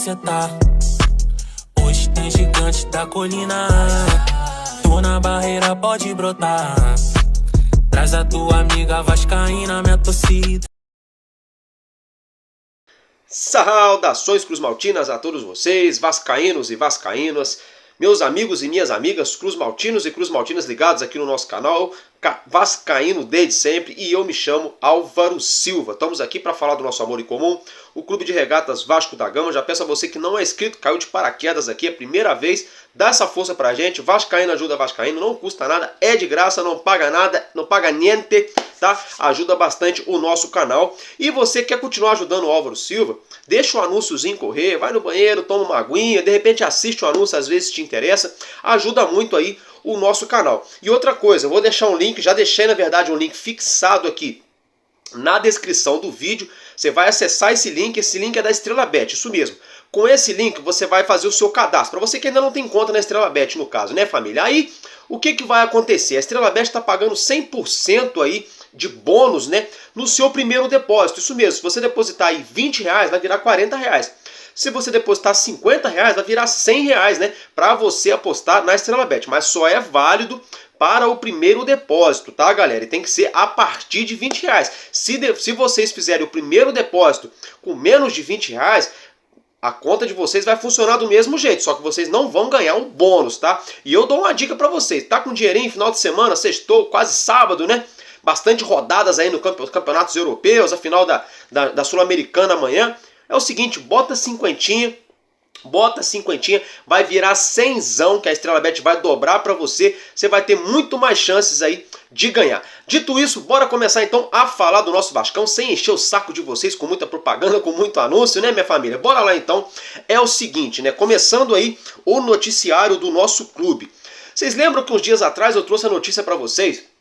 você tá. Hoje tem gigante da colina. Tô na barreira, pode brotar. Traz a tua amiga vascaína, minha torcida. Saudações cruzmaltinas a todos vocês, vascaínos e vascaínas, meus amigos e minhas amigas cruzmaltinos e cruzmaltinas ligados aqui no nosso canal, vascaíno desde sempre, e eu me chamo Álvaro Silva. Estamos aqui para falar do nosso amor em comum, o Clube de Regatas Vasco da Gama. Já peço a você que não é inscrito, caiu de paraquedas aqui, é a primeira vez, dá essa força pra gente. Vascaíno ajuda vascaíno, não custa nada, é de graça, não paga nada, não paga niente, tá? Ajuda bastante o nosso canal. E você quer continuar ajudando o Álvaro Silva? Deixa o anúnciozinho correr, vai no banheiro, toma uma aguinha, de repente assiste o anúncio, às vezes te interessa, ajuda muito aí o nosso canal. E outra coisa, eu vou deixar um link, já deixei na verdade um link fixado aqui na descrição do vídeo. Você vai acessar esse link é da Estrela Bet, isso mesmo. Com esse link você vai fazer o seu cadastro, para você que ainda não tem conta na Estrela Bet no caso, né família? Aí, o que vai acontecer? A Estrela Bet está pagando 100% aí de bônus, né, no seu primeiro depósito. Isso mesmo, se você depositar aí R$20, vai virar R$40. Se você depositar R$50, vai virar R$100, né, para você apostar na Estrela Bet. Mas só é válido para o primeiro depósito, tá, galera? E tem que ser a partir de R$20. Se vocês fizerem o primeiro depósito com menos de R$20, a conta de vocês vai funcionar do mesmo jeito, só que vocês não vão ganhar um bônus, tá? E eu dou uma dica para vocês, tá com dinheirinho, final de semana, sextou, quase sábado, né? Bastante rodadas aí nos campeonatos europeus, a final da Sul-Americana amanhã. É o seguinte, bota cinquentinha, vai virar 100zão que a Estrela Bet vai dobrar para você. Você vai ter muito mais chances aí de ganhar. Dito isso, bora começar então a falar do nosso Vascão, sem encher o saco de vocês com muita propaganda, com muito anúncio, né, minha família? Bora lá então. É o seguinte, né, começando aí o noticiário do nosso clube. Vocês lembram que uns dias atrás eu trouxe a notícia para vocês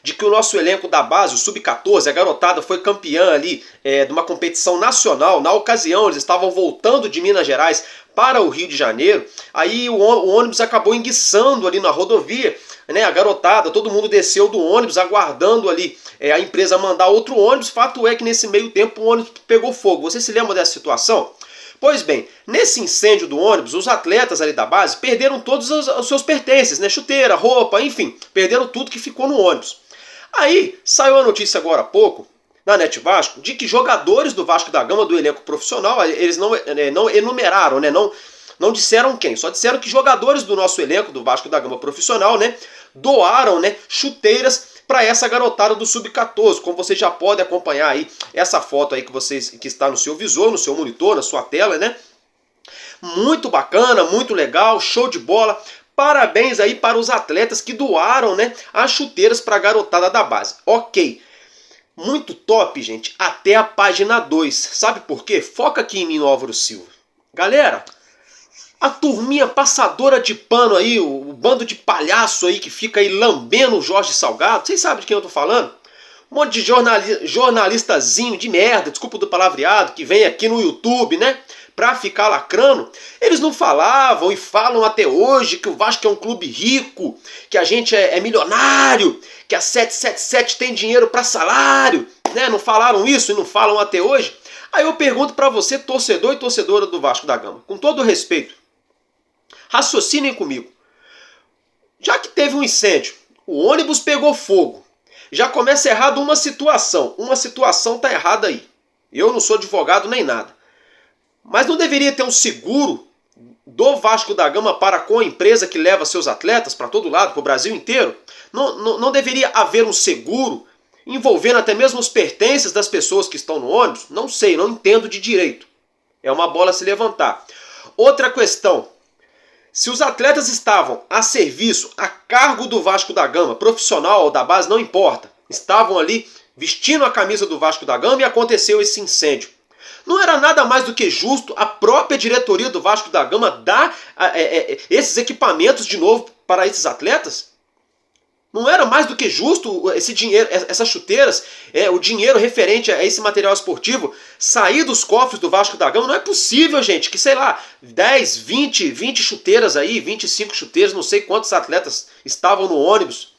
de que o nosso elenco da base, o Sub-14, a garotada foi campeã ali de uma competição nacional. Na ocasião, eles estavam voltando de Minas Gerais para o Rio de Janeiro. Aí o ônibus acabou enguiçando ali na rodovia, né? A garotada, todo mundo desceu do ônibus, aguardando ali a empresa mandar outro ônibus. Fato é que nesse meio tempo o ônibus pegou fogo. Você se lembra dessa situação? Pois bem, nesse incêndio do ônibus, os atletas ali da base perderam todos os seus pertences, né? Chuteira, roupa, enfim, perderam tudo que ficou no ônibus. Aí saiu a notícia agora há pouco, na Net Vasco, de que jogadores do Vasco da Gama, do elenco profissional, eles não enumeraram, né, não disseram quem, só disseram que jogadores do nosso elenco, do Vasco da Gama profissional, né, doaram, né, chuteiras para essa garotada do Sub-14. Como vocês já podem acompanhar aí essa foto aí que está no seu visor, no seu monitor, na sua tela, né? Muito bacana, muito legal, show de bola. Parabéns aí para os atletas que doaram, né, as chuteiras para a garotada da base. Ok, muito top, gente, até a página 2. Sabe por quê? Foca aqui em mim, no Álvaro Silva. Galera, a turminha passadora de pano aí, o bando de palhaço aí que fica aí lambendo o Jorge Salgado, vocês sabem de quem eu tô falando? Um monte de jornalistazinho de merda, desculpa do palavreado, que vem aqui no YouTube, né, pra ficar lacrando. Eles não falavam e falam até hoje que o Vasco é um clube rico, que a gente é milionário, que a 777 tem dinheiro para salário, né? Não falaram isso e não falam até hoje? Aí eu pergunto para você, torcedor e torcedora do Vasco da Gama, com todo respeito, raciocinem comigo. Já que teve um incêndio, o ônibus pegou fogo, já começa errado uma situação tá errada aí. Eu não sou advogado nem nada. Mas não deveria ter um seguro do Vasco da Gama para com a empresa que leva seus atletas para todo lado, para o Brasil inteiro? Não deveria haver um seguro envolvendo até mesmo os pertences das pessoas que estão no ônibus? Não sei, não entendo de direito. É uma bola a se levantar. Outra questão. Se os atletas estavam a serviço, a cargo do Vasco da Gama, profissional ou da base, não importa. Estavam ali vestindo a camisa do Vasco da Gama e aconteceu esse incêndio. Não era nada mais do que justo a própria diretoria do Vasco da Gama dar esses equipamentos de novo para esses atletas? Não era mais do que justo esse dinheiro, essas chuteiras, o dinheiro referente a esse material esportivo sair dos cofres do Vasco da Gama? Não é possível, gente, que sei lá, 10, 20 chuteiras aí, 25 chuteiras, não sei quantos atletas estavam no ônibus.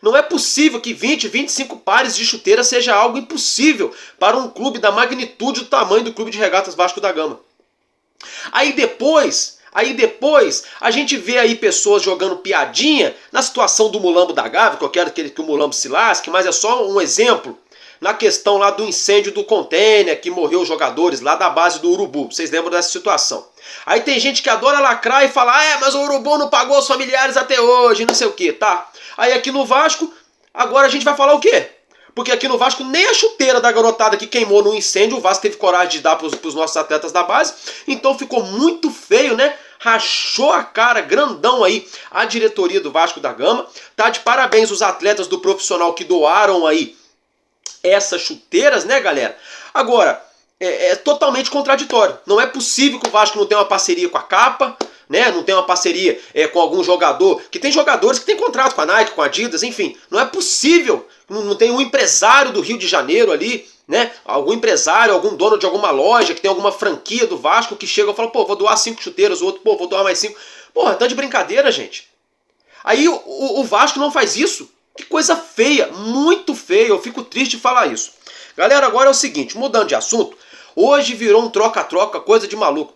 Não é possível que 20, 25 pares de chuteiras seja algo impossível para um clube da magnitude do tamanho do Clube de Regatas Vasco da Gama. Aí depois a gente vê aí pessoas jogando piadinha na situação do Mulambo da Gávea, que eu quero que o Mulambo se lasque, mas é só um exemplo. Na questão lá do incêndio do container, que morreu os jogadores lá da base do Urubu. Vocês lembram dessa situação? Aí tem gente que adora lacrar e fala, mas o Urubu não pagou os familiares até hoje, não sei o que, tá? Aí aqui no Vasco, agora a gente vai falar o quê? Porque aqui no Vasco nem a chuteira da garotada que queimou no incêndio, o Vasco teve coragem de dar pros nossos atletas da base. Então ficou muito feio, né? Rachou a cara, grandão aí, a diretoria do Vasco da Gama. Tá de parabéns os atletas do profissional que doaram aí essas chuteiras, né, galera? Agora, é totalmente contraditório. Não é possível que o Vasco não tenha uma parceria com a Capa, né? Não tenha uma parceria com algum jogador, que tem jogadores que tem contrato com a Nike, com a Adidas, enfim. Não é possível. Não tem um empresário do Rio de Janeiro ali, né? Algum empresário, algum dono de alguma loja, que tem alguma franquia do Vasco, que chega e fala, pô, vou doar 5 chuteiras, o outro, pô, vou doar mais 5. Porra, tá de brincadeira, gente. Aí o Vasco não faz isso. Que coisa feia, muito feia, eu fico triste de falar isso. Galera, agora é o seguinte, mudando de assunto, hoje virou um troca-troca, coisa de maluco.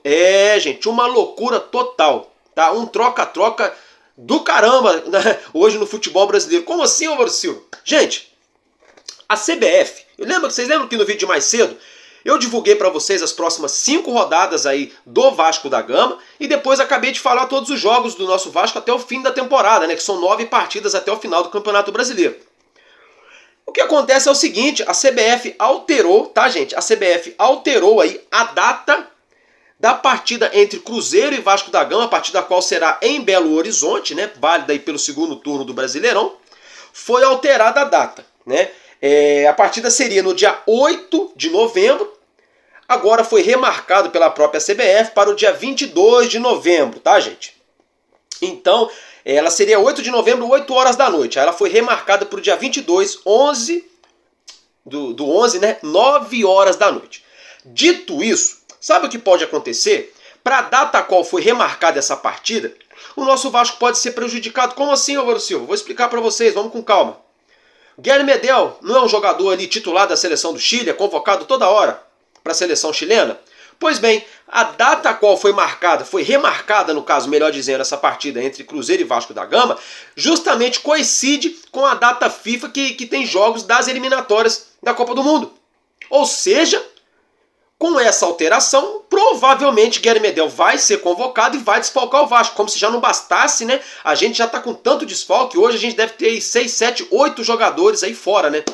Gente, uma loucura total, tá? Um troca-troca do caramba, né? Hoje no futebol brasileiro. Como assim, Álvaro Silva? Gente, a CBF, vocês lembram que no vídeo de mais cedo eu divulguei para vocês as próximas 5 rodadas aí do Vasco da Gama e depois acabei de falar todos os jogos do nosso Vasco até o fim da temporada, né? Que são 9 partidas até o final do Campeonato Brasileiro. O que acontece é o seguinte, a CBF alterou, tá, gente? A CBF alterou aí a data da partida entre Cruzeiro e Vasco da Gama, a partida qual será em Belo Horizonte, né? Válida aí pelo segundo turno do Brasileirão. Foi alterada a data, né? A partida seria no dia 8 de novembro. Agora foi remarcado pela própria CBF para o dia 22 de novembro, tá, gente? Então, ela seria 8 de novembro, 8 horas da noite. Aí ela foi remarcada para o dia 22, 11 do 11, né? 9 horas da noite. Dito isso, sabe o que pode acontecer? Para a data a qual foi remarcada essa partida, o nosso Vasco pode ser prejudicado. Como assim, Álvaro Silva? Vou explicar para vocês, vamos com calma. Guilherme Medel não é um jogador ali titular da seleção do Chile, é convocado toda hora para a seleção chilena? Pois bem, a data a qual foi marcada, foi remarcada, no caso, melhor dizendo, essa partida entre Cruzeiro e Vasco da Gama, justamente coincide com a data FIFA que tem jogos das eliminatórias da Copa do Mundo. Ou seja, com essa alteração, provavelmente Guilherme Medel vai ser convocado e vai desfalcar o Vasco. Como se já não bastasse, né? A gente já está com tanto desfalque, hoje a gente deve ter 6, 7, 8 jogadores aí fora, né?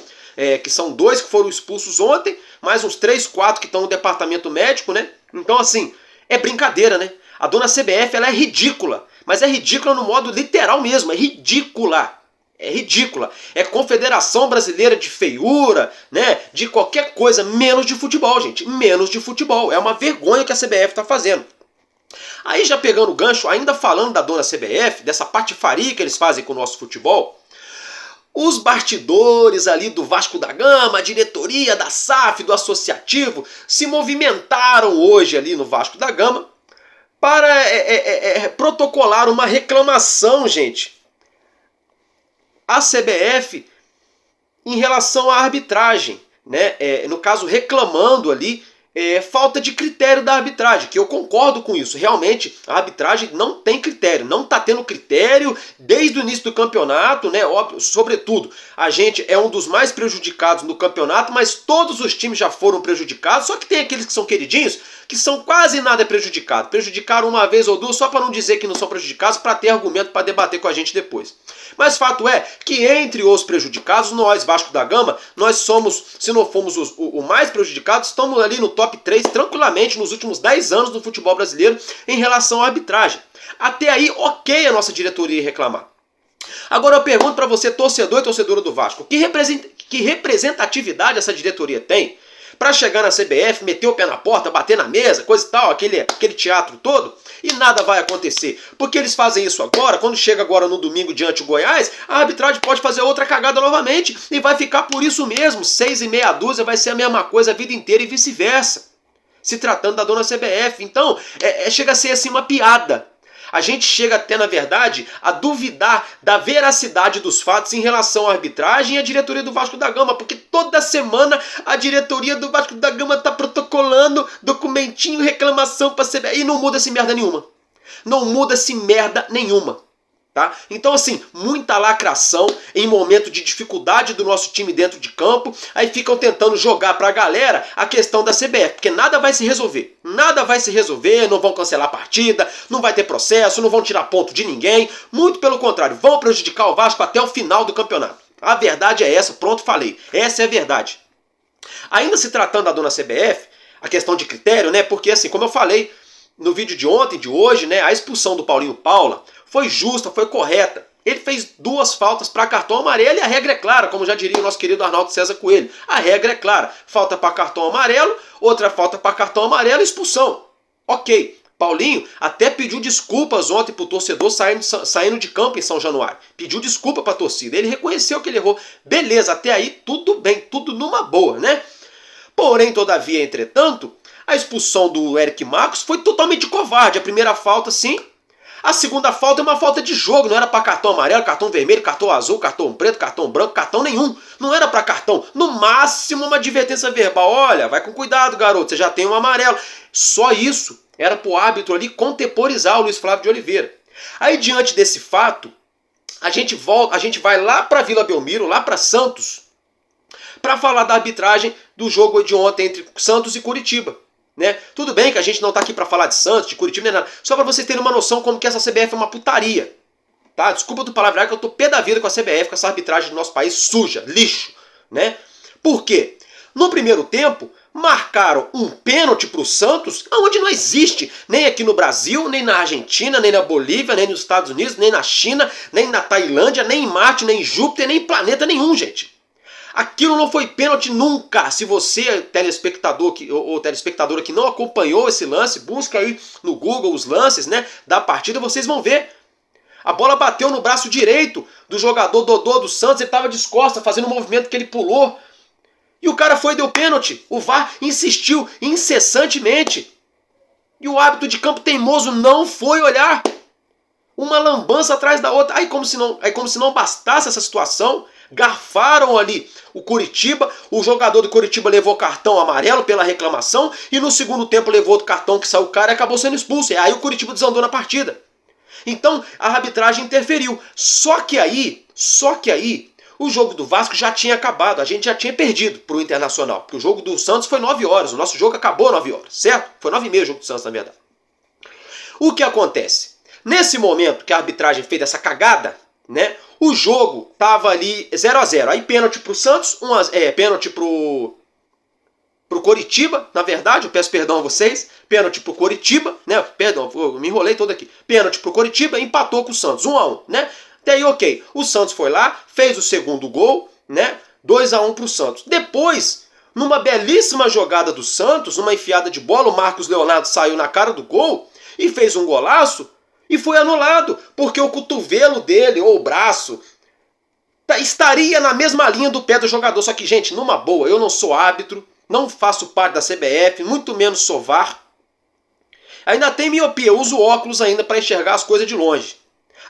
Que são 2 que foram expulsos ontem, mais uns 3, 4 que estão no departamento médico, né? Então, assim, é brincadeira, né? A dona CBF, ela é ridícula, mas é ridícula no modo literal mesmo, é ridícula. É ridícula. É Confederação Brasileira de Feiura, né? De qualquer coisa, menos de futebol, gente. Menos de futebol. É uma vergonha que a CBF está fazendo. Aí, já pegando o gancho, ainda falando da dona CBF, dessa patifaria que eles fazem com o nosso futebol, os bastidores ali do Vasco da Gama, a diretoria da SAF, do Associativo, se movimentaram hoje ali no Vasco da Gama para protocolar uma reclamação, gente, à CBF em relação à arbitragem, né? No caso, reclamando ali falta de critério da arbitragem, que eu concordo com isso. Realmente, a arbitragem não tem critério, não está tendo critério desde o início do campeonato, né? Óbvio, sobretudo, a gente é um dos mais prejudicados no campeonato, mas todos os times já foram prejudicados, só que tem aqueles que são queridinhos, que são quase nada prejudicados. Prejudicaram uma vez ou duas só para não dizer que não são prejudicados, para ter argumento para debater com a gente depois. Mas fato é que entre os prejudicados, nós, Vasco da Gama, nós somos, se não fomos o mais prejudicados, estamos ali no top 3 tranquilamente nos últimos 10 anos do futebol brasileiro em relação à arbitragem. Até aí, ok a nossa diretoria reclamar. Agora eu pergunto para você, torcedor e torcedora do Vasco, que representatividade essa diretoria tem para chegar na CBF, meter o pé na porta, bater na mesa, coisa e tal, aquele teatro todo, e nada vai acontecer? Porque eles fazem isso agora, quando chega agora no domingo diante do Goiás, a arbitragem pode fazer outra cagada novamente, e vai ficar por isso mesmo, 6 e meia dúzia, vai ser a mesma coisa a vida inteira e vice-versa, se tratando da dona CBF. Então, chega a ser assim uma piada. A gente chega até, na verdade, a duvidar da veracidade dos fatos em relação à arbitragem e à diretoria do Vasco da Gama, porque toda semana a diretoria do Vasco da Gama tá protocolando documentinho, reclamação pra CBF e não muda-se merda nenhuma. Não muda-se merda nenhuma. Tá? Então assim, muita lacração em momento de dificuldade do nosso time dentro de campo, aí ficam tentando jogar pra galera a questão da CBF, porque nada vai se resolver, não vão cancelar a partida, não vai ter processo, não vão tirar ponto de ninguém, muito pelo contrário, vão prejudicar o Vasco até o final do campeonato. A verdade é essa, pronto, falei, essa é a verdade. Ainda se tratando da dona CBF, a questão de critério, né, porque assim, como eu falei no vídeo de ontem, de hoje, né, a expulsão do Paulinho Paula foi justa, foi correta. Ele fez 2 faltas para cartão amarelo e a regra é clara, como já diria o nosso querido Arnaldo César Coelho. A regra é clara. Falta para cartão amarelo, outra falta para cartão amarelo e expulsão. Ok. Paulinho até pediu desculpas ontem pro torcedor saindo de campo em São Januário. Pediu desculpa para a torcida. Ele reconheceu que ele errou. Beleza, até aí tudo bem, tudo numa boa, né? Porém, todavia, entretanto, a expulsão do Eric Marcos foi totalmente covarde. A primeira falta, sim. A segunda falta é uma falta de jogo, não era para cartão amarelo, cartão vermelho, cartão azul, cartão preto, cartão branco, cartão nenhum. Não era para cartão. No máximo uma advertência verbal. Olha, vai com cuidado, garoto, você já tem um amarelo. Só isso era pro árbitro ali contemporizar o Luiz Flávio de Oliveira. Aí diante desse fato, a gente vai lá para Vila Belmiro, lá para Santos, para falar da arbitragem do jogo de ontem entre Santos e Curitiba. Né? Tudo bem que a gente não está aqui para falar de Santos, de Curitiba, nem nada. Só para vocês terem uma noção como que essa CBF é uma putaria. Tá? Desculpa do palavreado que eu tô pé da vida com a CBF, com essa arbitragem do nosso país suja, lixo. Né? Por quê? No primeiro tempo, marcaram um pênalti para o Santos, onde não existe, nem aqui no Brasil, nem na Argentina, nem na Bolívia, nem nos Estados Unidos, nem na China, nem na Tailândia, nem em Marte, nem em Júpiter, nem em planeta nenhum, gente. Aquilo não foi pênalti nunca. Se você, telespectador ou telespectadora que não acompanhou esse lance, busca aí no Google os lances, né, da partida, vocês vão ver. A bola bateu no braço direito do jogador Dodô do Santos, ele estava de costas fazendo um movimento que ele pulou. E o cara foi e deu pênalti. O VAR insistiu incessantemente. E o árbitro de campo teimoso não foi olhar. Uma lambança atrás da outra. Aí como se não bastasse essa situação, garfaram ali o Curitiba, o jogador do Curitiba levou cartão amarelo pela reclamação e no segundo tempo levou outro cartão que saiu o cara e acabou sendo expulso. E aí o Curitiba desandou na partida. Então a arbitragem interferiu. Só que aí o jogo do Vasco já tinha acabado, a gente já tinha perdido para o Internacional, porque o jogo do Santos foi 9 horas, o nosso jogo acabou 9 horas, certo? Foi 9h30 o jogo do Santos, na verdade. O que acontece? Nesse momento que a arbitragem fez essa cagada, né? O jogo tava ali 0-0. Aí pênalti pro Santos, pênalti pro Coritiba, na verdade, eu peço perdão a vocês. Pênalti pro Coritiba, né? Perdão, eu me enrolei todo aqui. Pênalti pro Coritiba, empatou com o Santos, 1-1, né? Até aí, ok. O Santos foi lá, fez o segundo gol, né? 2-1 pro Santos. Depois, numa belíssima jogada do Santos, numa enfiada de bola, o Marcos Leonardo saiu na cara do gol e fez um golaço. E foi anulado, porque o cotovelo dele, ou o braço, estaria na mesma linha do pé do jogador. Só que, gente, numa boa, eu não sou árbitro, não faço parte da CBF, muito menos sou VAR. Ainda tem miopia, eu uso óculos ainda para enxergar as coisas de longe.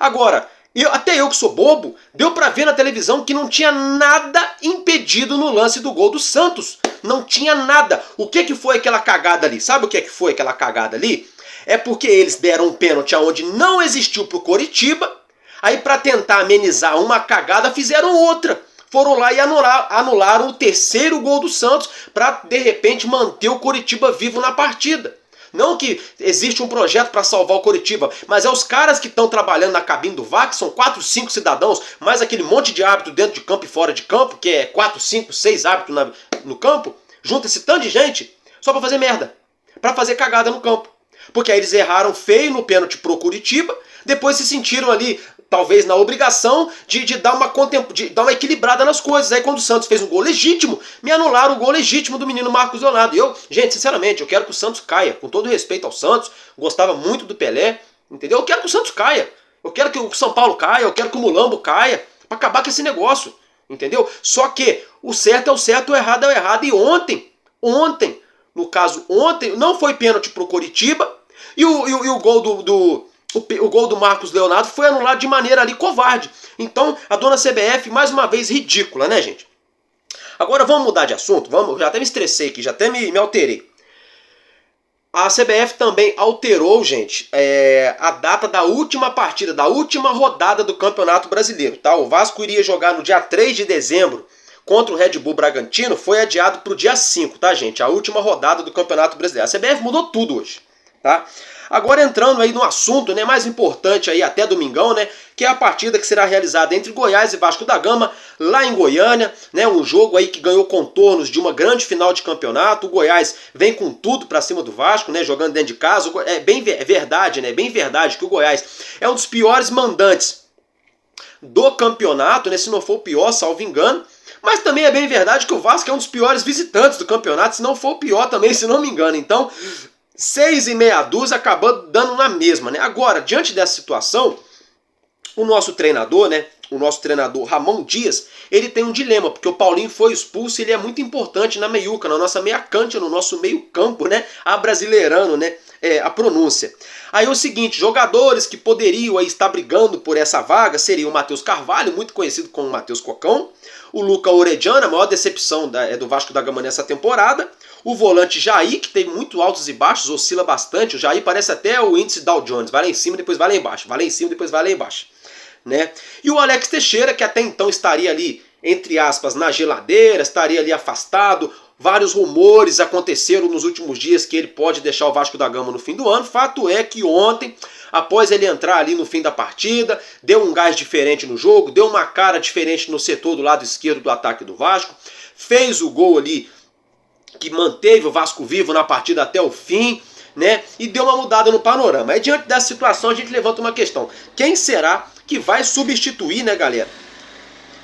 Agora, até eu que sou bobo, deu para ver na televisão que não tinha nada impedido no lance do gol do Santos. Não tinha nada. O que foi aquela cagada ali? Sabe o que foi aquela cagada ali? É porque eles deram um pênalti onde não existiu pro Coritiba, aí para tentar amenizar uma cagada fizeram outra. Foram lá e anularam o terceiro gol do Santos para de repente manter o Coritiba vivo na partida. Não que existe um projeto para salvar o Coritiba, mas é os caras que estão trabalhando na cabine do VAR, que são 4, 5 cidadãos, mais aquele monte de árbitro dentro de campo e fora de campo, que é 4, 5, 6 árbitros no campo, junta esse tanto de gente só para fazer merda, para fazer cagada no campo. Porque aí eles erraram feio no pênalti pro Curitiba, depois se sentiram ali, talvez na obrigação, de dar uma equilibrada nas coisas. Aí quando o Santos fez um gol legítimo, me anularam o gol legítimo do menino Marcos Leonardo. E eu, gente, sinceramente, eu quero que o Santos caia, com todo respeito ao Santos, gostava muito do Pelé, entendeu? Eu quero que o Santos caia, eu quero que o São Paulo caia, eu quero que o Mulambo caia, pra acabar com esse negócio, entendeu? Só que o certo é o certo, o errado é o errado. E ontem, no caso, ontem não foi pênalti pro Coritiba, e o gol o gol do Marcos Leonardo foi anulado de maneira ali covarde. Então, a dona CBF, mais uma vez, ridícula, né, gente? Agora vamos mudar de assunto, já até me estressei aqui, já até me alterei. A CBF também alterou, gente, a data da última partida, da última rodada do Campeonato Brasileiro, tá? O Vasco iria jogar no dia 3 de dezembro contra o Red Bull Bragantino, foi adiado para o dia 5, tá, gente? A última rodada do Campeonato Brasileiro. A CBF mudou tudo hoje, tá? Agora entrando aí no assunto, né, mais importante aí até domingão, né, que é a partida que será realizada entre Goiás e Vasco da Gama, lá em Goiânia, né, um jogo aí que ganhou contornos de uma grande final de campeonato. O Goiás vem com tudo pra cima do Vasco, né, jogando dentro de casa. É bem verdade, né, bem verdade que o Goiás é um dos piores mandantes do campeonato, né, se não for o pior, salvo engano. Mas também é bem verdade que o Vasco é um dos piores visitantes do campeonato, se não for o pior também, se não me engano. Então, 6,5 dúzia acabou dando na mesma, né? Agora, diante dessa situação, o nosso treinador, né? O nosso treinador Ramon Dias, ele tem um dilema, porque o Paulinho foi expulso e ele é muito importante na meiuca, na nossa meia cancha, no nosso meio campo, né? Abrasileirando, né? A pronúncia. Aí é o seguinte, jogadores que poderiam aí estar brigando por essa vaga seriam o Matheus Carvalho, muito conhecido como Matheus Cocão, o Luca Orediano, a maior decepção do Vasco da Gama nessa temporada, o volante Jair, que tem muito altos e baixos, oscila bastante. O Jair parece até o índice Dow Jones, vai lá em cima, depois vai lá embaixo, vai lá em cima, depois vai lá embaixo, né? E o Alex Teixeira, que até então estaria ali, entre aspas, na geladeira, estaria ali afastado. Vários rumores aconteceram nos últimos dias que ele pode deixar o Vasco da Gama no fim do ano. Fato é que ontem, após ele entrar ali no fim da partida, deu um gás diferente no jogo, deu uma cara diferente no setor do lado esquerdo do ataque do Vasco, fez o gol ali que manteve o Vasco vivo na partida até o fim, né? E deu uma mudada no panorama. Aí, diante dessa situação, a gente levanta uma questão. Quem será que vai substituir, né, galera?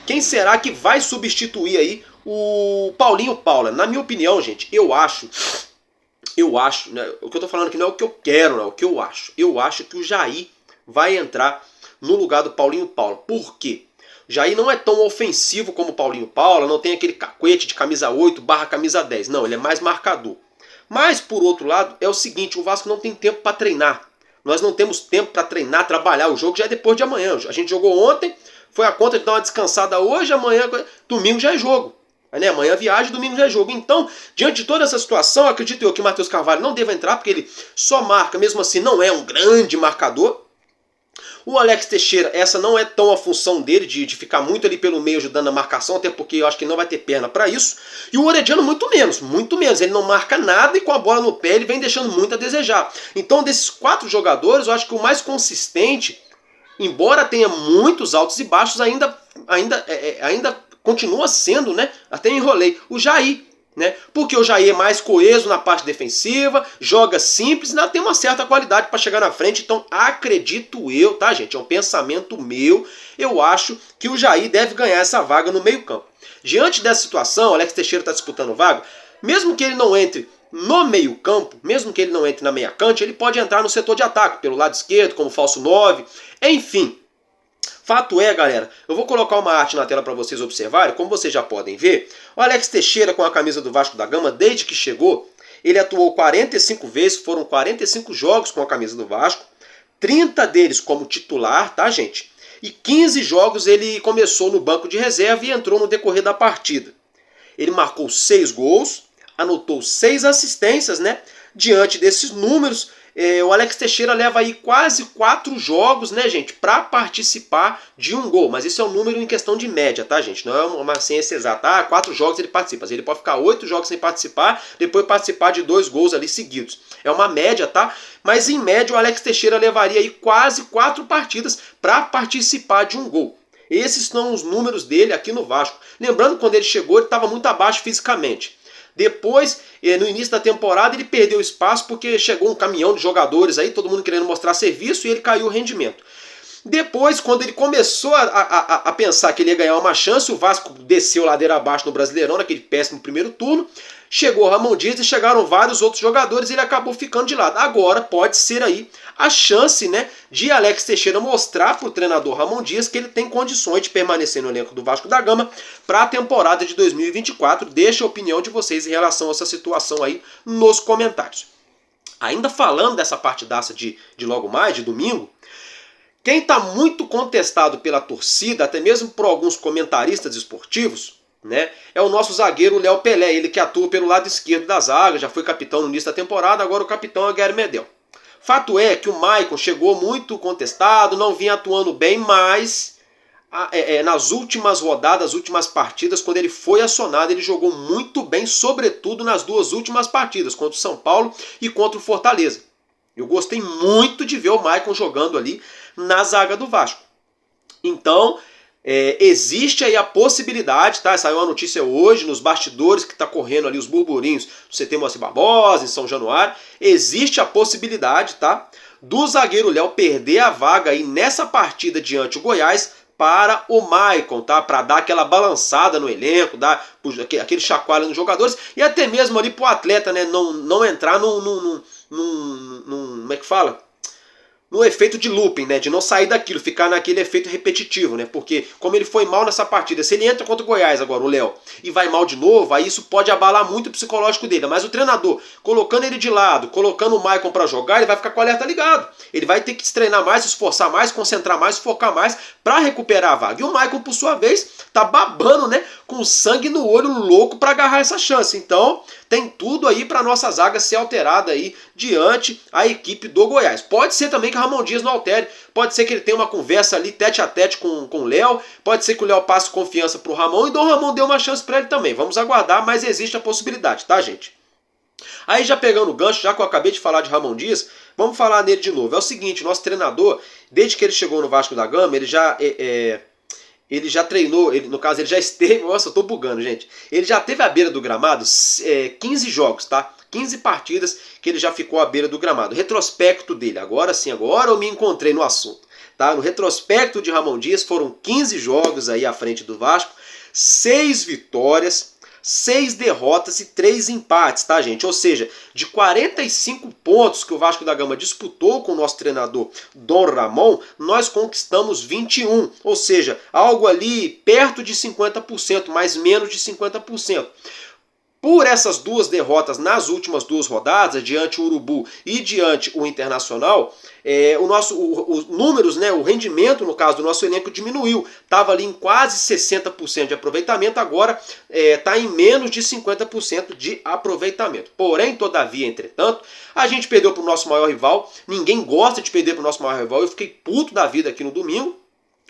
Quem será que vai substituir aí o Paulinho Paula? Na minha opinião, gente, eu acho, né, o que eu tô falando aqui não é o que eu quero, não é o que eu acho. Eu acho que o Jair vai entrar no lugar do Paulinho Paula. Por quê? O Jair não é tão ofensivo como o Paulinho Paula, não tem aquele cacuete de camisa 8 / camisa 10. Não, ele é mais marcador. Mas, por outro lado, é o seguinte, o Vasco não tem tempo para treinar. Nós não temos tempo para treinar, trabalhar. O jogo já é depois de amanhã. A gente jogou ontem, foi a conta de dar uma descansada hoje, amanhã, domingo já é jogo. Né? Amanhã viagem, domingo já é jogo. Então, diante de toda essa situação, acredito eu que o Matheus Carvalho não deva entrar, porque ele só marca, mesmo assim não é um grande marcador. O Alex Teixeira, essa não é tão a função dele, de ficar muito ali pelo meio ajudando a marcação, até porque eu acho que ele não vai ter perna para isso. E o Orediano muito menos. Ele não marca nada e com a bola no pé ele vem deixando muito a desejar. Então, desses 4 jogadores, eu acho que o mais consistente, embora tenha muitos altos e baixos, ainda continua sendo, né? Até enrolei, o Jair. Né? Porque o Jair é mais coeso na parte defensiva, joga simples, ainda tem uma certa qualidade para chegar na frente. Então acredito eu, tá, gente? É um pensamento meu. Eu acho que o Jair deve ganhar essa vaga no meio campo. Diante dessa situação, o Alex Teixeira está disputando vaga. Mesmo que ele não entre no meio campo, mesmo que ele não entre na meia cancha, ele pode entrar no setor de ataque, pelo lado esquerdo, como falso 9. Enfim. Fato é, galera, eu vou colocar uma arte na tela para vocês observarem. Como vocês já podem ver, o Alex Teixeira com a camisa do Vasco da Gama, desde que chegou, ele atuou 45 vezes, foram 45 jogos com a camisa do Vasco, 30 deles como titular, tá, gente? E 15 jogos ele começou no banco de reserva e entrou no decorrer da partida. Ele marcou 6 gols, anotou 6 assistências, né? Diante desses números, o Alex Teixeira leva aí quase 4 jogos, né, gente, para participar de um gol. Mas isso é um número em questão de média, tá, gente? Não é uma ciência exata. 4 jogos ele participa. Ele pode ficar 8 jogos sem participar, depois participar de 2 gols ali seguidos. É uma média, tá? Mas em média o Alex Teixeira levaria aí quase 4 partidas para participar de um gol. Esses são os números dele aqui no Vasco. Lembrando que quando ele chegou ele estava muito abaixo fisicamente. Depois, no início da temporada, ele perdeu espaço porque chegou um caminhão de jogadores aí, todo mundo querendo mostrar serviço e ele caiu o rendimento. Depois, quando ele começou a pensar que ele ia ganhar uma chance, o Vasco desceu ladeira abaixo no Brasileirão, naquele péssimo primeiro turno, chegou o Ramon Dias e chegaram vários outros jogadores e ele acabou ficando de lado. Agora pode ser aí a chance, né, de Alex Teixeira mostrar para o treinador Ramon Dias que ele tem condições de permanecer no elenco do Vasco da Gama para a temporada de 2024. Deixa a opinião de vocês em relação a essa situação aí nos comentários. Ainda falando dessa partidaça de logo mais, de domingo, Quem está muito contestado pela torcida, até mesmo por alguns comentaristas esportivos, né, é o nosso zagueiro Léo Pelé, ele que atua pelo lado esquerdo da zaga, já foi capitão no início da temporada, agora o capitão é o Guilherme Medel. Fato é que o Maicon chegou muito contestado, não vinha atuando bem, mas nas últimas rodadas, últimas partidas, quando ele foi acionado, ele jogou muito bem, sobretudo nas duas últimas partidas, contra o São Paulo e contra o Fortaleza. Eu gostei muito de ver o Maicon jogando ali na zaga do Vasco. Então, existe aí a possibilidade, tá? Saiu uma notícia hoje nos bastidores que está correndo ali os burburinhos do CT Moacir Barbosa, em São Januário. Existe a possibilidade, tá, do zagueiro Léo perder a vaga aí nessa partida diante do Goiás para o Maicon, tá? Para dar aquela balançada no elenco, dar aquele chacoalho nos jogadores e até mesmo ali pro atleta, né, não entrar como é que fala? No efeito de looping, né? De não sair daquilo, ficar naquele efeito repetitivo, né? Porque como ele foi mal nessa partida, se ele entra contra o Goiás agora, o Léo, e vai mal de novo, aí isso pode abalar muito o psicológico dele. Mas o treinador, colocando ele de lado, colocando o Maicon para jogar, ele vai ficar com o alerta ligado. Ele vai ter que se treinar mais, se esforçar mais, concentrar mais, focar mais para recuperar a vaga. E o Maicon, por sua vez, tá babando, né? Com sangue no olho, louco para agarrar essa chance. Então, tem tudo aí para nossa zaga ser alterada aí diante a equipe do Goiás. Pode ser também que o Ramon Dias não altere, pode ser que ele tenha uma conversa ali tete a tete com o Léo, pode ser que o Léo passe confiança pro Ramon e o Dom Ramon dê uma chance para ele também. Vamos aguardar, mas existe a possibilidade, tá, gente? Aí já pegando o gancho, já que eu acabei de falar de Ramon Dias, vamos falar nele de novo. É o seguinte, nosso treinador, desde que ele chegou no Vasco da Gama, ele já treinou, no caso ele já esteve, nossa, eu tô bugando, gente. Ele já teve à beira do gramado 15 jogos, tá? 15 partidas que ele já ficou à beira do gramado. Retrospecto dele, agora sim, agora eu me encontrei no assunto, tá? No retrospecto de Ramon Dias foram 15 jogos aí à frente do Vasco, 6 vitórias, 6 derrotas e 3 empates, tá, gente? Ou seja, de 45 pontos que o Vasco da Gama disputou com o nosso treinador Dom Ramon, nós conquistamos 21, ou seja, algo ali perto de 50%, mais menos de 50%. Por essas duas derrotas nas últimas duas rodadas, diante o Urubu e diante o Internacional, os números, né, o rendimento, no caso do nosso elenco, diminuiu. Estava ali em quase 60% de aproveitamento, agora está em menos de 50% de aproveitamento. Porém, todavia, entretanto, a gente perdeu para o nosso maior rival. Ninguém gosta de perder para o nosso maior rival. Eu fiquei puto da vida aqui no domingo,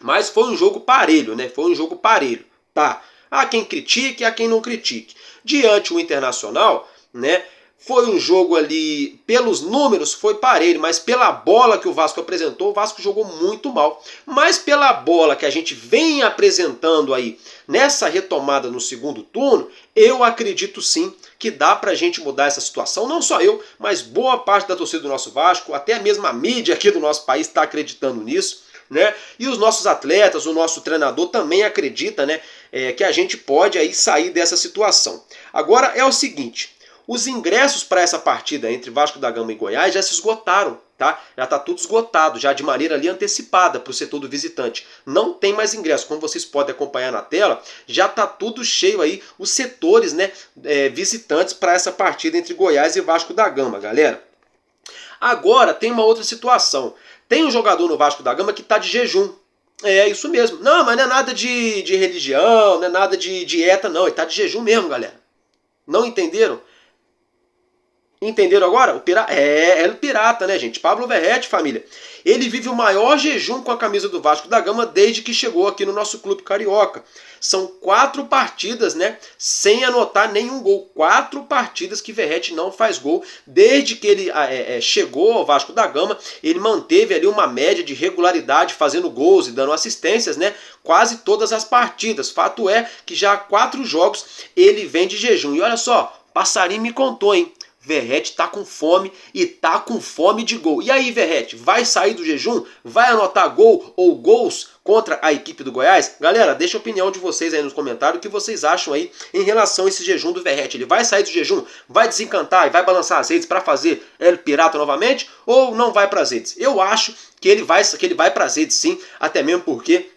mas foi um jogo parelho, né? Foi um jogo parelho, tá? Há quem critique, há quem não critique. Diante o Internacional, né, foi um jogo ali, pelos números foi parelho, mas pela bola que o Vasco apresentou, o Vasco jogou muito mal. Mas pela bola que a gente vem apresentando aí nessa retomada no segundo turno, eu acredito sim que dá pra gente mudar essa situação. Não só eu, mas boa parte da torcida do nosso Vasco, até mesmo a mídia aqui do nosso país está acreditando nisso. Né? E os nossos atletas, o nosso treinador também acredita, né, que a gente pode aí sair dessa situação. Agora é o seguinte, os ingressos para essa partida entre Vasco da Gama e Goiás já se esgotaram, tá? Já está tudo esgotado, já de maneira ali antecipada para o setor do visitante. Não tem mais ingresso, como vocês podem acompanhar na tela, já está tudo cheio aí, os setores, né, visitantes para essa partida entre Goiás e Vasco da Gama, galera. Agora tem uma outra situação. Tem um jogador no Vasco da Gama que está de jejum. É isso mesmo. Não, mas não é nada de religião, não é nada de dieta, não. Ele está de jejum mesmo, galera. Não entenderam? Entenderam agora? O pirata, né, gente? Pablo Verratti, família. Ele vive o maior jejum com a camisa do Vasco da Gama desde que chegou aqui no nosso clube carioca. São 4 partidas, né, sem anotar nenhum gol. 4 partidas que Verratti não faz gol. Desde que ele chegou ao Vasco da Gama, ele manteve ali uma média de regularidade, fazendo gols e dando assistências, né, quase todas as partidas. Fato é que já há 4 jogos ele vem de jejum. E olha só, passarinho me contou, hein? Verratti tá com fome e tá com fome de gol. E aí, Verratti, vai sair do jejum? Vai anotar gol ou gols contra a equipe do Goiás? Galera, deixa a opinião de vocês aí nos comentários, o que vocês acham aí em relação a esse jejum do Verratti. Ele vai sair do jejum? Vai desencantar e vai balançar as redes para fazer El Pirata novamente? Ou não vai para as redes? Eu acho que ele vai para as redes sim, até mesmo porque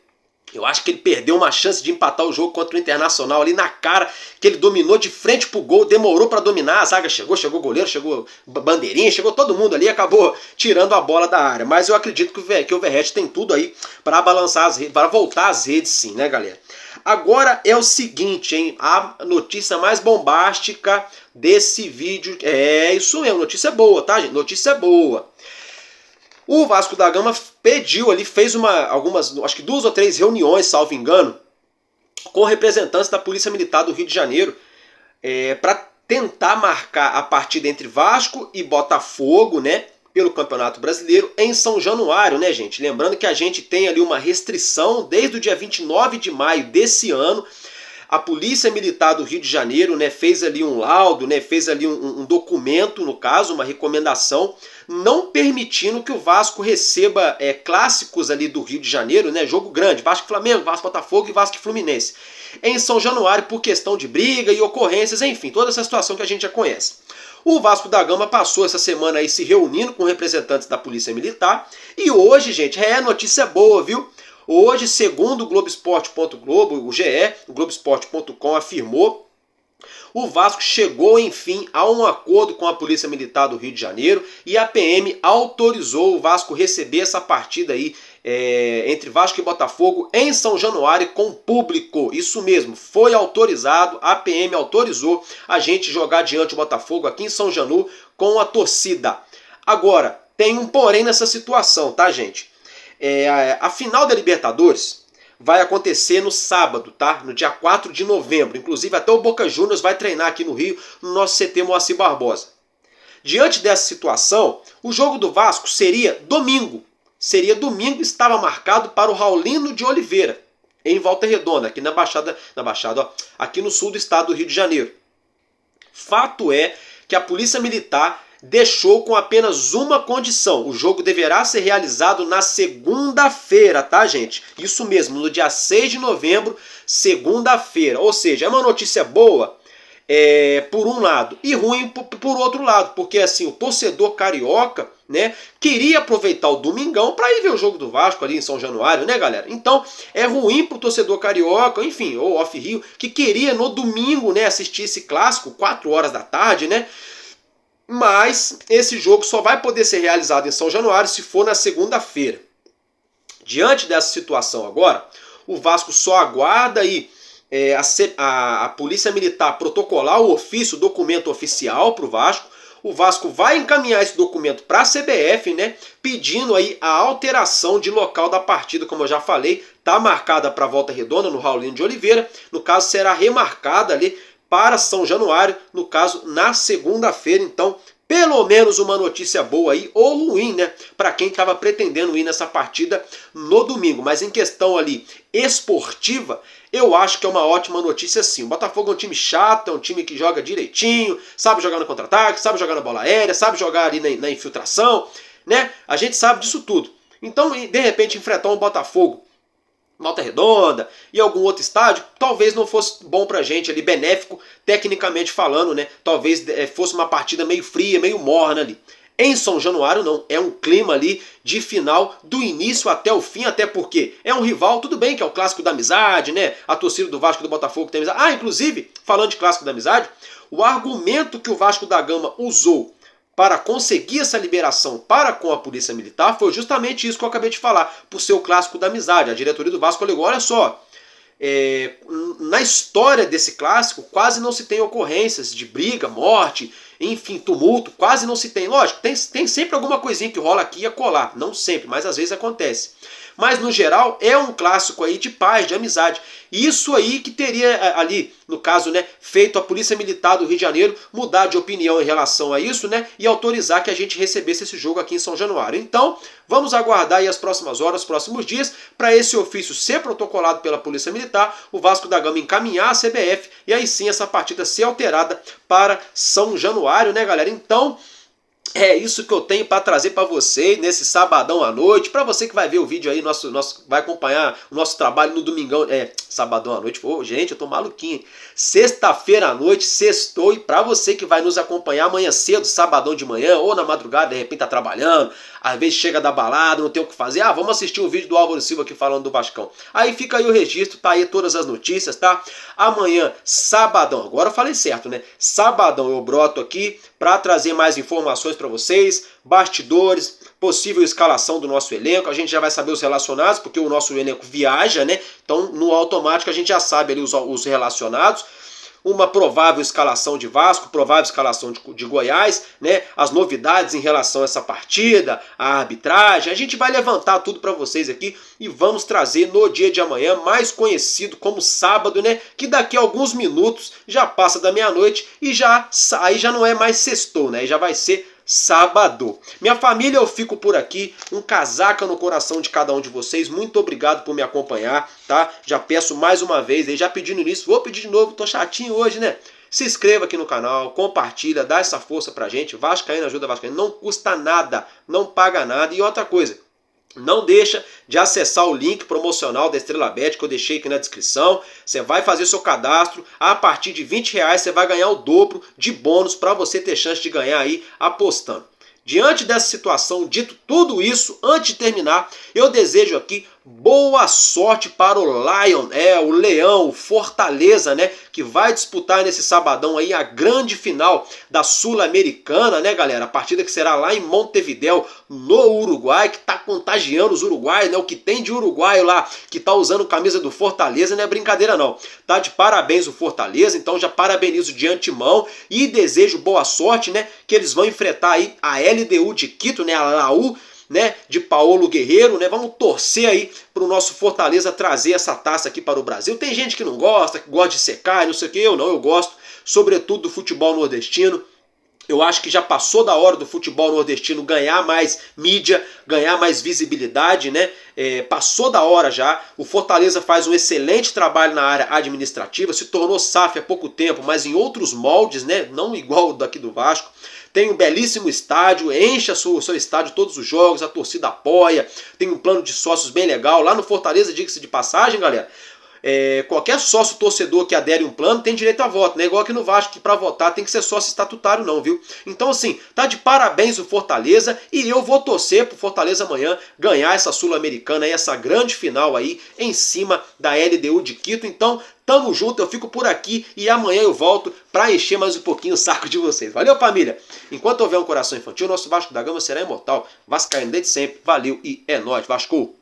Eu acho que ele perdeu uma chance de empatar o jogo contra o Internacional ali na cara, que ele dominou de frente pro gol, demorou para dominar, a zaga chegou o goleiro, chegou bandeirinha, chegou todo mundo ali, acabou tirando a bola da área. Mas eu acredito que o Verratti tem tudo aí para balançar as redes, para voltar às redes sim, né, galera? Agora é o seguinte, hein, a notícia mais bombástica desse vídeo, é isso mesmo, notícia boa, tá, gente? Notícia boa. O Vasco da Gama pediu ali, fez algumas, acho que 2 ou 3 reuniões, salvo engano, com representantes da Polícia Militar do Rio de Janeiro, para tentar marcar a partida entre Vasco e Botafogo, né, pelo Campeonato Brasileiro em São Januário, né, gente? Lembrando que a gente tem ali uma restrição desde o dia 29 de maio desse ano. A Polícia Militar do Rio de Janeiro, né, fez ali um laudo, né, fez ali um documento, no caso, uma recomendação, não permitindo que o Vasco receba clássicos ali do Rio de Janeiro, né, jogo grande, Vasco e Flamengo, Vasco e Botafogo e Vasco e Fluminense, em São Januário por questão de briga e ocorrências, enfim, toda essa situação que a gente já conhece. O Vasco da Gama passou essa semana aí se reunindo com representantes da Polícia Militar e hoje, gente, notícia boa, viu? Hoje, segundo o Globoesporte.globo, o GE, o Globoesporte.com afirmou, o Vasco chegou, enfim, a um acordo com a Polícia Militar do Rio de Janeiro e a PM autorizou o Vasco receber essa partida aí entre Vasco e Botafogo em São Januário com público. Isso mesmo, foi autorizado, a PM autorizou a gente jogar diante do Botafogo aqui em São Janu com a torcida. Agora, tem um porém nessa situação, tá, gente? A final da Libertadores vai acontecer no sábado, tá? No dia 4 de novembro. Inclusive, até o Boca Juniors vai treinar aqui no Rio, no nosso CT Moacir Barbosa. Diante dessa situação, o jogo do Vasco seria domingo. Seria domingo, estava marcado para o Raulino de Oliveira, em Volta Redonda, aqui aqui no sul do estado do Rio de Janeiro. Fato é que a Polícia Militar deixou com apenas uma condição. O jogo deverá ser realizado na segunda-feira, tá, gente? Isso mesmo, no dia 6 de novembro, segunda-feira. Ou seja, é uma notícia boa por um lado e ruim por outro lado, porque assim, o torcedor carioca, né, queria aproveitar o domingão para ir ver o jogo do Vasco ali em São Januário, né, galera? Então, é ruim pro torcedor carioca, enfim, ou off-Rio, que queria no domingo, né, assistir esse clássico, 4 horas da tarde, né? Mas esse jogo só vai poder ser realizado em São Januário se for na segunda-feira. Diante dessa situação agora, o Vasco só aguarda aí a Polícia Militar protocolar o ofício, o documento oficial para o Vasco. O Vasco vai encaminhar esse documento para a CBF, né, pedindo aí a alteração de local da partida, como eu já falei, está marcada para Volta Redonda, no Raulino de Oliveira. No caso, será remarcada ali para São Januário, no caso, na segunda-feira. Então, pelo menos uma notícia boa aí, ou ruim, né, para quem estava pretendendo ir nessa partida no domingo. Mas em questão ali esportiva, eu acho que é uma ótima notícia sim. O Botafogo é um time chato, é um time que joga direitinho, sabe jogar no contra-ataque, sabe jogar na bola aérea, sabe jogar ali na infiltração, né? A gente sabe disso tudo. Então, de repente, enfrentar um Botafogo Volta Redonda e algum outro estádio, talvez não fosse bom pra gente ali, benéfico, tecnicamente falando, né? Talvez fosse uma partida meio fria, meio morna ali. Em São Januário não, é um clima ali de final do início até o fim, até porque é um rival, tudo bem que é o clássico da amizade, né? A torcida do Vasco e do Botafogo tem amizade. Ah, inclusive, falando de clássico da amizade, o argumento que o Vasco da Gama usou para conseguir essa liberação para com a Polícia Militar foi justamente isso que eu acabei de falar, por ser o clássico da amizade. A diretoria do Vasco alegou, olha só, na história desse clássico quase não se tem ocorrências de briga, morte, enfim, tumulto, quase não se tem. Lógico, tem sempre alguma coisinha que rola aqui e acolá, não sempre, mas às vezes acontece. Mas no geral é um clássico aí de paz, de amizade. Isso aí que teria ali, no caso, né, feito a Polícia Militar do Rio de Janeiro mudar de opinião em relação a isso, né, e autorizar que a gente recebesse esse jogo aqui em São Januário. Então, vamos aguardar aí as próximas horas, os próximos dias, para esse ofício ser protocolado pela Polícia Militar, o Vasco da Gama encaminhar a CBF e aí sim essa partida ser alterada para São Januário, né, galera? Então, É isso que eu tenho para trazer para você nesse sabadão à noite. Para você que vai ver o vídeo aí, vai acompanhar o nosso trabalho no domingão. Sabadão à noite. Pô, gente, eu tô maluquinho. Sexta-feira à noite, sextou. E para você que vai nos acompanhar amanhã cedo, sabadão de manhã, ou na madrugada, de repente tá trabalhando, às vezes chega da balada, não tem o que fazer. Vamos assistir um vídeo do Álvaro Silva aqui falando do Vascão. Aí fica aí o registro, tá aí todas as notícias, tá? Amanhã, sabadão. Agora eu falei certo, né? Sabadão eu broto aqui para trazer mais informações para vocês, bastidores, possível escalação do nosso elenco. A gente já vai saber os relacionados, porque o nosso elenco viaja, né? Então, no automático, a gente já sabe ali os relacionados. Uma provável escalação de Vasco, provável escalação de Goiás, né? As novidades em relação a essa partida, a arbitragem. A gente vai levantar tudo para vocês aqui e vamos trazer no dia de amanhã, mais conhecido como sábado, né? Que daqui a alguns minutos já passa da meia-noite e aí já não é mais sextou, né? Já vai ser sábado. Minha família, eu fico por aqui. Um casaca no coração de cada um de vocês. Muito obrigado por me acompanhar, tá? Já peço mais uma vez, já pedi no início, vou pedir de novo, tô chatinho hoje, né? Se inscreva aqui no canal, compartilha, dá essa força pra gente. Vascaíno ajuda Vascaíno, não custa nada, não paga nada. E outra coisa, não deixa de acessar o link promocional da Estrela Bet que eu deixei aqui na descrição. Você vai fazer seu cadastro, a partir de R$20 você vai ganhar o dobro de bônus para você ter chance de ganhar aí apostando. Diante dessa situação, dito tudo isso, antes de terminar, eu desejo aqui boa sorte para o Lion, o Leão, o Fortaleza, né, que vai disputar nesse sabadão aí a grande final da Sul-Americana, né, galera? A partida que será lá em Montevidéu, no Uruguai, que tá contagiando os uruguaios, né? O que tem de uruguaio lá que tá usando camisa do Fortaleza não é brincadeira não. Tá de parabéns o Fortaleza, então já parabenizo de antemão e desejo boa sorte, né, que eles vão enfrentar aí a LDU de Quito, né, a Laú, né, de Paulo Guerreiro, né? Vamos torcer aí para o nosso Fortaleza trazer essa taça aqui para o Brasil. Tem gente que não gosta, que gosta de secar, não sei o que, eu não, eu gosto, sobretudo do futebol nordestino. Eu acho que já passou da hora do futebol nordestino ganhar mais mídia, ganhar mais visibilidade, né? Passou da hora já. O Fortaleza faz um excelente trabalho na área administrativa, se tornou SAF há pouco tempo, mas em outros moldes, né? Não igual o daqui do Vasco. Tem um belíssimo estádio, encha o seu estádio todos os jogos, a torcida apoia, tem um plano de sócios bem legal. Lá no Fortaleza, diga-se de passagem, galera, qualquer sócio torcedor que adere um plano tem direito a voto, não é igual aqui no Vasco que para votar tem que ser sócio estatutário não, viu? Então assim, tá de parabéns o Fortaleza e eu vou torcer pro Fortaleza amanhã ganhar essa Sul-Americana e essa grande final aí em cima da LDU de Quito. Então tamo junto, eu fico por aqui e amanhã eu volto para encher mais um pouquinho o saco de vocês. Valeu, família! Enquanto houver um coração infantil, nosso Vasco da Gama será imortal. Vascaíno desde sempre, valeu e é nóis, Vasco!